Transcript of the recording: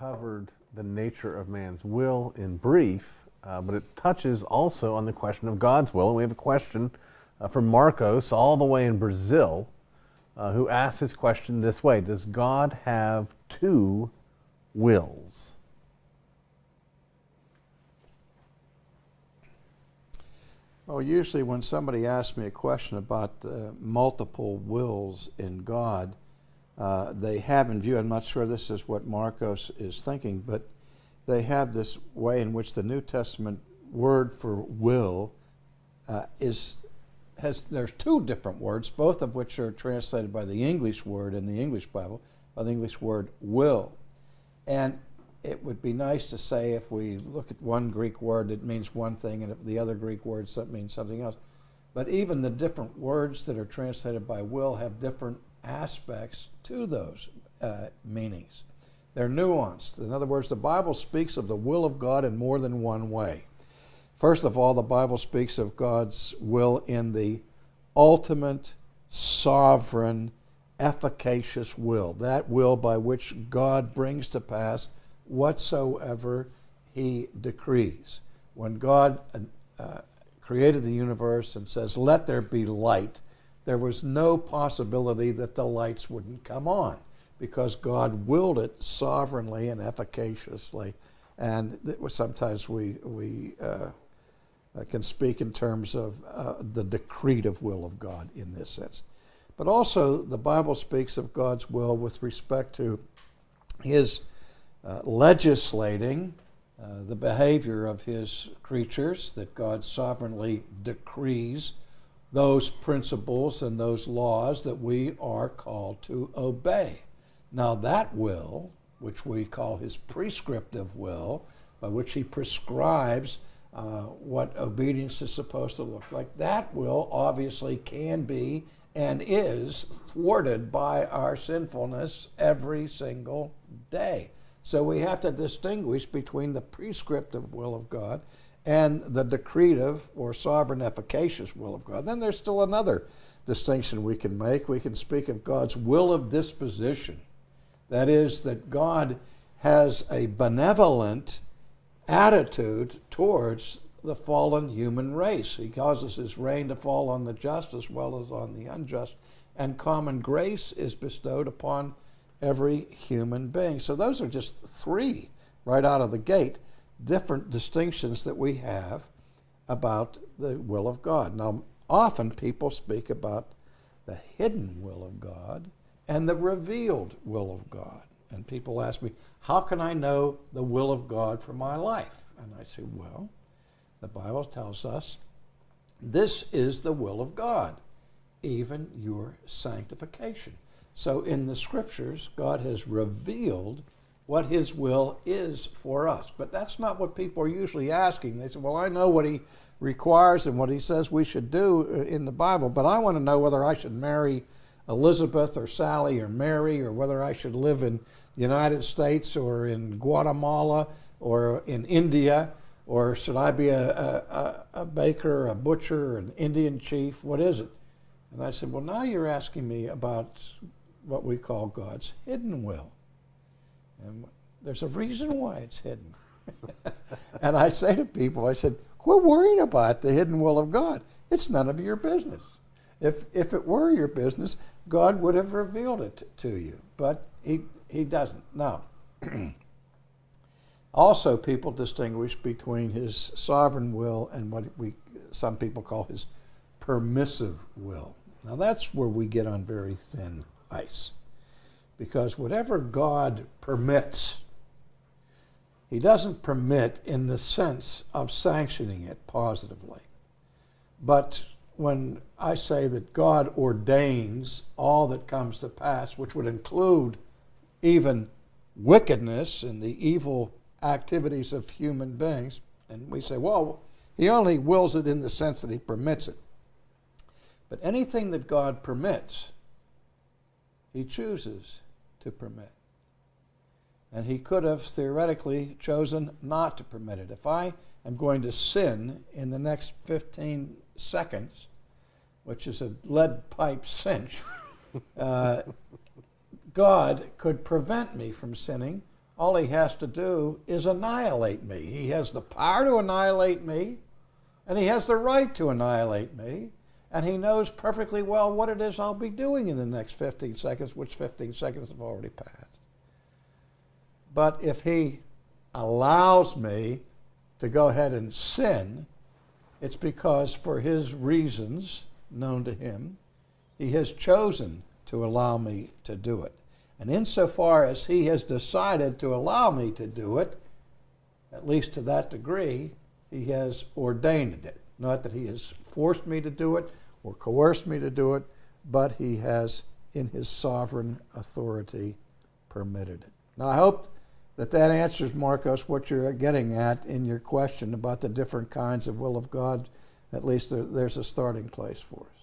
covered the nature of man's will in brief, but it touches also on the question of God's will. And we have a question from Marcos, all the way in Brazil, who asks his question this way: does God have two wills? Well, usually when somebody asks me a question about multiple wills in God, they have in view, I'm not sure this is what Marcos is thinking, but they have this way in which the New Testament word for will there's two different words, both of which are translated by the English word in the English Bible, by the English word will. And it would be nice to say, if we look at one Greek word, it means one thing, and if the other Greek words, that means something else. But even the different words that are translated by will have different aspects to those meanings. They're nuanced. In other words, the Bible speaks of the will of God in more than one way. First of all, the Bible speaks of God's will in the ultimate, sovereign, efficacious will, that will by which God brings to pass whatsoever he decrees. When God created the universe and says, "Let there be light," there was no possibility that the lights wouldn't come on, because God willed it sovereignly and efficaciously. And sometimes we can speak in terms of the decretive will of God in this sense. But also the Bible speaks of God's will with respect to his legislating the behavior of his creatures, that God sovereignly decrees those principles and those laws that we are called to obey. Now that will, which we call his prescriptive will, by which he prescribes what obedience is supposed to look like, that will obviously can be and is thwarted by our sinfulness every single day. So we have to distinguish between the prescriptive will of God and the decretive or sovereign efficacious will of God. Then there's still another distinction we can make. We can speak of God's will of disposition. That is, that God has a benevolent attitude towards the fallen human race. He causes his rain to fall on the just as well as on the unjust, and common grace is bestowed upon every human being. So those are just three, right out of the gate, different distinctions that we have about the will of God. Now, often people speak about the hidden will of God and the revealed will of God. And people ask me, how can I know the will of God for my life? And I say, well, the Bible tells us this is the will of God, even your sanctification. So in the scriptures, God has revealed what his will is for us. But that's not what people are usually asking. They say, well, I know what he requires and what he says we should do in the Bible, but I want to know whether I should marry Elizabeth or Sally or Mary, or whether I should live in the United States or in Guatemala or in India, or should I be a baker, a butcher, an Indian chief? What is it? And I said, well, now you're asking me about what we call God's hidden will. And there's a reason why it's hidden. And I say to people, I said, quit worrying about the hidden will of God. It's none of your business. If it were your business, God would have revealed it to you. But he doesn't. Now, also people distinguish between his sovereign will and what some people call his permissive will. Now that's where we get on very thin ice. Because whatever God permits, he doesn't permit in the sense of sanctioning it positively. But when I say that God ordains all that comes to pass, which would include even wickedness and the evil activities of human beings, and we say, well, he only wills it in the sense that he permits it. But anything that God permits, he chooses to permit. And he could have theoretically chosen not to permit it. If I am going to sin in the next 15 seconds, which is a lead pipe cinch, God could prevent me from sinning all he has to do is annihilate me. He has the power to annihilate me, and he has the right to annihilate me, and he knows perfectly well what it is I'll be doing in the next 15 seconds, which 15 seconds have already passed. But if he allows me to go ahead and sin, it's because for his reasons known to him, he has chosen to allow me to do it. And insofar as he has decided to allow me to do it, at least to that degree, he has ordained it. Not that he has forced me to do it or coerced me to do it, but he has, in his sovereign authority, permitted it. Now, I hope that answers, Marcos, what you're getting at in your question about the different kinds of will of God. At least there's a starting place for us.